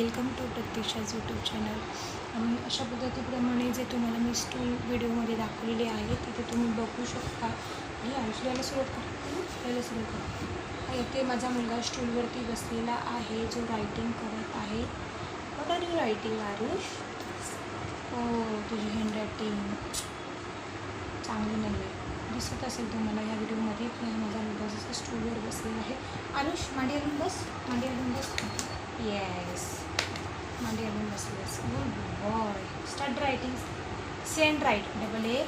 Welcome to प्रत्यक्षाच YouTube channel. आणि अशा पद्धतीप्रमाणे जे तुम्हाला मी स्टूल व्हिडिओमध्ये दाखवलेले आहे तिथे तुम्ही बघू शकता. आणि आयुष्याला सुरुवात करा. इथे माझा मुलगा स्टूलवरती बसलेला आहे जो रायटिंग करत आहे. What are you writing Aarush? हो, तुझी हँडरायटिंग चांगली नाही आहे. दिसत असेल तुम्हाला ह्या व्हिडिओमध्ये की हा माझा मुलगा जसं स्टूलवर बसलेला आहे. आरुष मांडी घालून बस. येस, मांडी घालून बसलेस. Good boy. Start writing. Send right. Double A.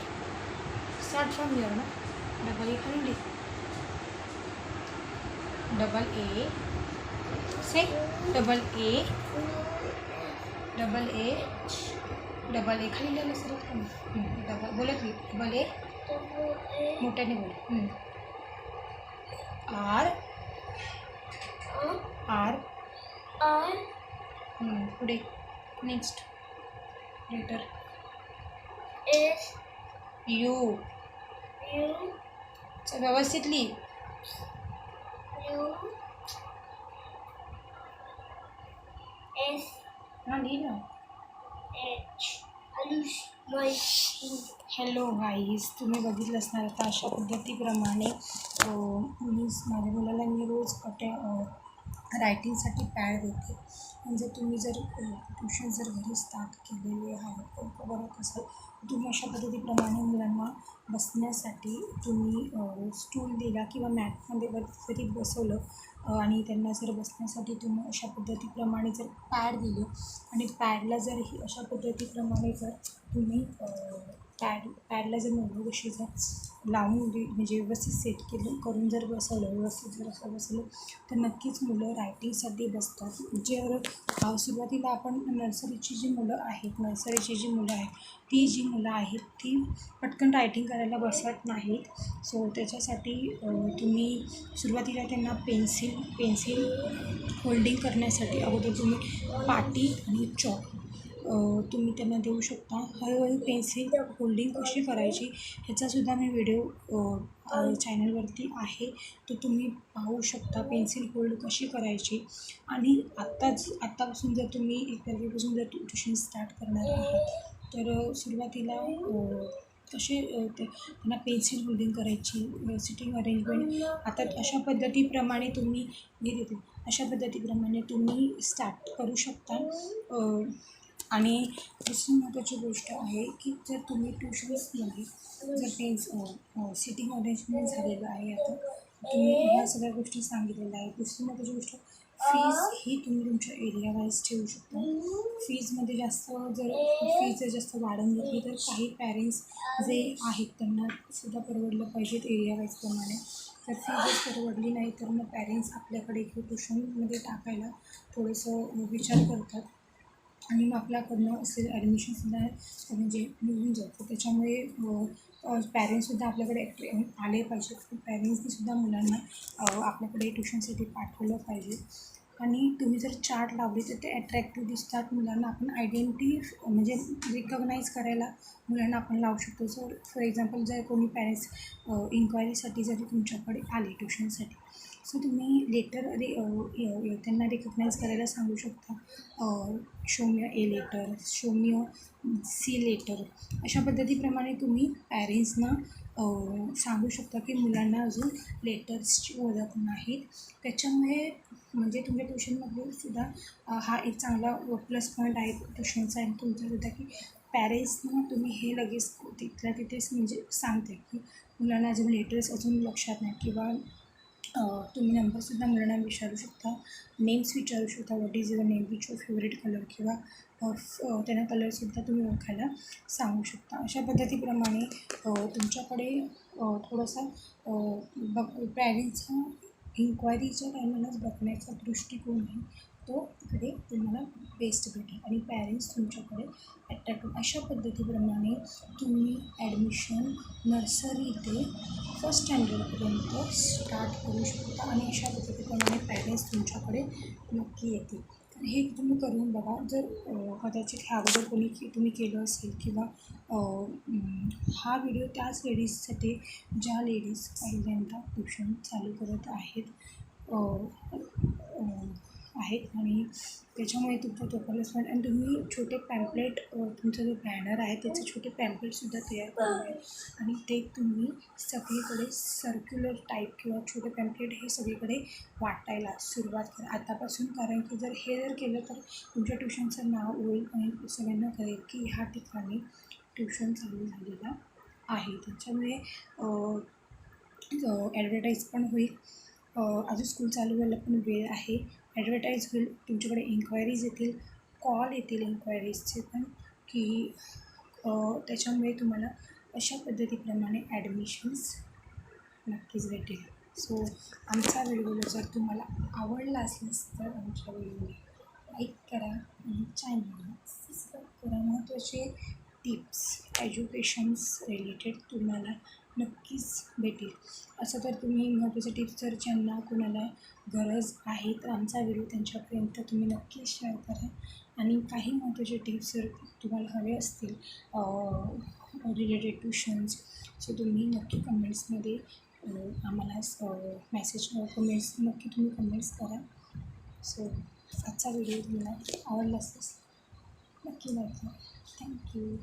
Start from here ना. डबल ए खाली लिह. Double A. Say double A. Double A. Double A खाली लिहायला सर. डबल बोलत मी. डबल ए मोठ्याने बोल. आर आर आर पुढे next letter. S U. U व्यवस्थित लिही. यू एस हां लिही ना. एच आयुष माय. हॅलो गाईज, तुम्ही बघितलं असणार आता अशा पद्धतीप्रमाणे माझ्या मुलाला मी रोज रायटिंगसाठी पॅड देते. म्हणजे तुम्ही जर ट्युशन जर घरी स्टार्ट केलेले आहे बघत असाल तुम्ही अशा पद्धतीप्रमाणे मुलांना बसण्यासाठी तुम्ही स्टूल दिला किंवा मॅटमध्ये जरी बसवलं आणि त्यांना जर बसण्यासाठी तुम्ही अशा पद्धतीप्रमाणे जर पॅड दिले आणि पॅडला जर ही अशा पद्धतीप्रमाणे जर तुम्ही पॅडला जर मोबाईल जर लावून म्हणजे व्यवस्थित सेट करून जर बसवलं व्यवस्थित जर असं बसवलं तर नक्कीच मुलं रायटिंगसाठी बसतात. सुरुवातीला आपण नर्सरीची जी मुलं आहेत ती जी मुलं आहेत ती पटकन रायटिंग करायला बसत नाहीत. सो त्याच्यासाठी तुम्ही सुरुवातीला त्यांना पेन्सिल होल्डिंग करण्यासाठी अगोदर तुम्ही पाटी आणि चॉक तुम्ही त्यांना देऊ शकता. हळूहळू पेन्सिल होल्डिंग कशी करायची ह्याचासुद्धा मी व्हिडिओ चॅनलवरती आहे, तो तुम्ही पाहू शकता. पेन्सिल होल्ड कशी करायची. आणि आत्तापासून जर तुम्ही 1 तारखेपासून जर ट्युशन स्टार्ट करणार आहात तर सुरुवातीला कसे त्यांना पेन्सिल होल्डिंग करायची, सिटिंग अरेंजमेंट आता अशा पद्धतीप्रमाणे तुम्ही स्टार्ट करू शकता. आणि दुसरी महत्त्वाची गोष्ट आहे की जर तुम्ही ट्युशन्समध्ये जर सिटिंग अरेंजमेंट झालेलं आहे आता तुम्ही ह्या सगळ्या गोष्टी सांगितलेल्या आहेत. दुसरी महत्त्वाची गोष्ट फीज ही तुम्ही तुमच्या एरिया वाईज ठेवू शकता. फीजमध्ये फीज जर जास्त वाढवून घेतली तर काही पॅरेंट्स जे आहेत त्यांना सुद्धा परवडलं पाहिजेत एरिया वाईजप्रमाणे. जर फीजच परवडली नाही तर मग पॅरेंट्स आपल्याकडे किंवा ट्युशनमध्ये टाकायला थोडंसं विचार करतात आणि मग आपल्याकडनं असेल ॲडमिशनसुद्धा म्हणजे निघून जातं. त्याच्यामुळे पॅरेंट्ससुद्धा आपल्याकडे आले पाहिजेत. पॅरेंट्सनीसुद्धा मुलांना आपल्याकडे ट्युशनसाठी पाठवलं पाहिजे. आणि तुम्ही जर चार्ट लावले तर ते अट्रॅक्टिव्ह दिसतात. मुलांना आपण म्हणजे रिकग्नाईज करायला मुलांना आपण लावू शकतो. जर फॉर एक्झाम्पल जर कोणी पॅरेंट्स इन्क्वायरीसाठी जरी तुमच्याकडे आले ट्युशनसाठी सो तुम्ही त्यांना रिकग्नाईज करायला सांगू शकता. Show me A letter, show me C letter. अशा पद्धतीप्रमाणे तुम्ही पॅरेंट्सना सांगू शकता की मुलांना अजून लेटर्सची ओळख नाहीत. त्याच्यामुळे म्हणजे तुमच्या ट्युशनमध्ये सुद्धा हा एक चांगला प्लस पॉईंट आहे ट्युशनचा आणि तुमचासुद्धा की पॅरेंट्सना तुम्ही हे लगेच तिथल्या तिथेच म्हणजे सांगते की मुलांना अजून लेटर्स अजून लक्षात नाही. किंवा तुम्ही नंबरसुद्धा मुलांना विचारू शकता, नेम्स विचारू शकता. What is your name, which your favourite colour किंवा त्यांना कलरसुद्धा तुम्ही ओळखायला सांगू शकता. अशा पद्धतीप्रमाणे तुमच्याकडे थोडासा पॅरेंट्सचा इन्क्वायरीच्या टायमालाच बघण्याचा दृष्टिकोन आहे तो तिकडे तुम्हाला बेस्ट भेटेल आणि पॅरेंट्स तुमच्याकडे अट्रॅक्ट. अशा पद्धतीप्रमाणे तुम्ही ॲडमिशन नर्सरी ते फर्स्ट स्टँडर्डपर्यंत स्टार्ट करू शकता आणि अशा पद्धतीप्रमाणे पॅरेंट्स तुमच्याकडे नक्की येतील. हे तुम्ही करून बघा. जर कदाचित ह्या अगोदर तुम्ही केलं असेल किंवा हा व्हिडिओ त्याच लेडीजसाठी ज्या लेडीज पहिल्यांदा ट्युशन चालू करत आहेत आहेत आणि त्याच्यामुळे तुमचा तो प्लेसमेंट आणि तुम्ही छोटे पॅम्पलेट तुमचा जो बॅनर आहे त्याचे छोटे पॅम्पलेटसुद्धा तयार करून आहे आणि ते तुम्ही सगळीकडे सर्क्युलर टाईप किंवा छोटे पॅम्पलेट हे सगळीकडे वाटायला सुरुवात करा आतापासून. कारण की हे जर केलं तर तुमच्या ट्युशनचं नाव होईल आणि सगळ्यांना कळेल की ह्या ठिकाणी ट्युशन चालू झालेलं आहे. त्याच्यामुळे ॲडव्हर्टाईज पण होईल. अजून स्कूल चालू व्हायला पण वेळ आहे. ॲडव्हर्टाईज होईल, तुमच्याकडे इन्क्वायरीज येतील, कॉल येतील इन्क्वायरीजचे पण की त्याच्यामुळे तुम्हाला अशा पद्धतीप्रमाणे ॲडमिशन्स नक्कीच भेटेल. सो आमचा व्हिडिओ जर तुम्हाला आवडला असल्यास तर आमच्या व्हिडिओला लाईक करा आणि चॅनलला सबस्क्राईब करा. महत्त्वाचे टिप्स एज्युकेशन्स रिलेटेड तुम्हाला नक्कीच भेटेल. असं तर तुम्ही महत्त्वाचे टिप्स जर ज्यांना कोणाला गरज आहे तर आमचा व्हिडिओ त्यांच्यापर्यंत तुम्ही नक्कीच शेअर करा. आणि काही महत्त्वाचे टिप्स जर तुम्हाला हवे असतील रिलेटेड ट्युशन्स सो तुम्ही नक्की कमेंट्समध्ये आम्हाला मेसेज कमेंट्स नक्की तुम्ही कमेंट्स करा. सो आजचा व्हिडिओ तुम्हाला आवडला असेल नक्की लाईक करा. थँक्यू.